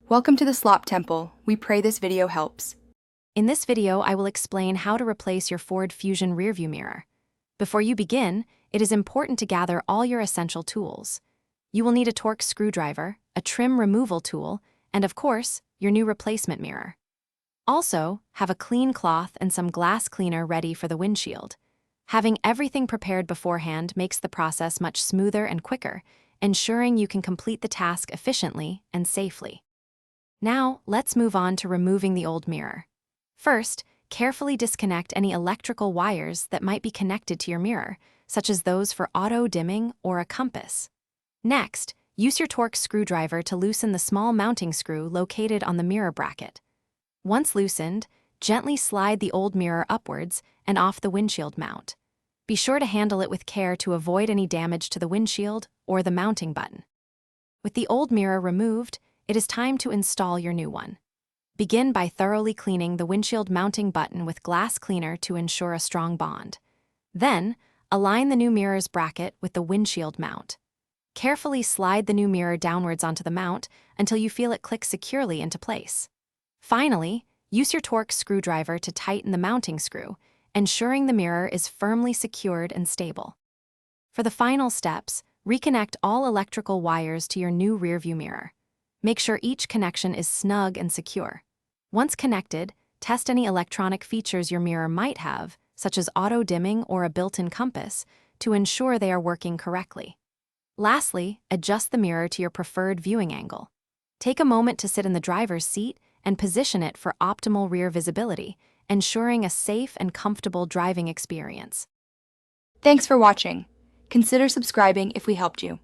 Welcome to the Slop Temple. We pray this video helps. In this video, I will explain how to replace your Ford Fusion rearview mirror. Before you begin, it is important to gather all your essential tools. You will need a Torx screwdriver, a trim removal tool, and of course, your new replacement mirror. Also, have a clean cloth and some glass cleaner ready for the windshield. Having everything prepared beforehand makes the process much smoother and quicker, ensuring you can complete the task efficiently and safely. Now, let's move on to removing the old mirror. First, carefully disconnect any electrical wires that might be connected to your mirror, such as those for auto-dimming or a compass. Next, use your Torx screwdriver to loosen the small mounting screw located on the mirror bracket. Once loosened, gently slide the old mirror upwards and off the windshield mount. Be sure to handle it with care to avoid any damage to the windshield or the mounting button. With the old mirror removed, it is time to install your new one. Begin by thoroughly cleaning the windshield mounting button with glass cleaner to ensure a strong bond. Then, align the new mirror's bracket with the windshield mount. Carefully slide the new mirror downwards onto the mount until you feel it click securely into place. Finally, use your Torx screwdriver to tighten the mounting screw, ensuring the mirror is firmly secured and stable. For the final steps, reconnect all electrical wires to your new rearview mirror. Make sure each connection is snug and secure. Once connected, test any electronic features your mirror might have, such as auto-dimming or a built-in compass, to ensure they are working correctly. Lastly, adjust the mirror to your preferred viewing angle. Take a moment to sit in the driver's seat and position it for optimal rear visibility, ensuring a safe and comfortable driving experience. Thanks for watching. Consider subscribing if we helped you.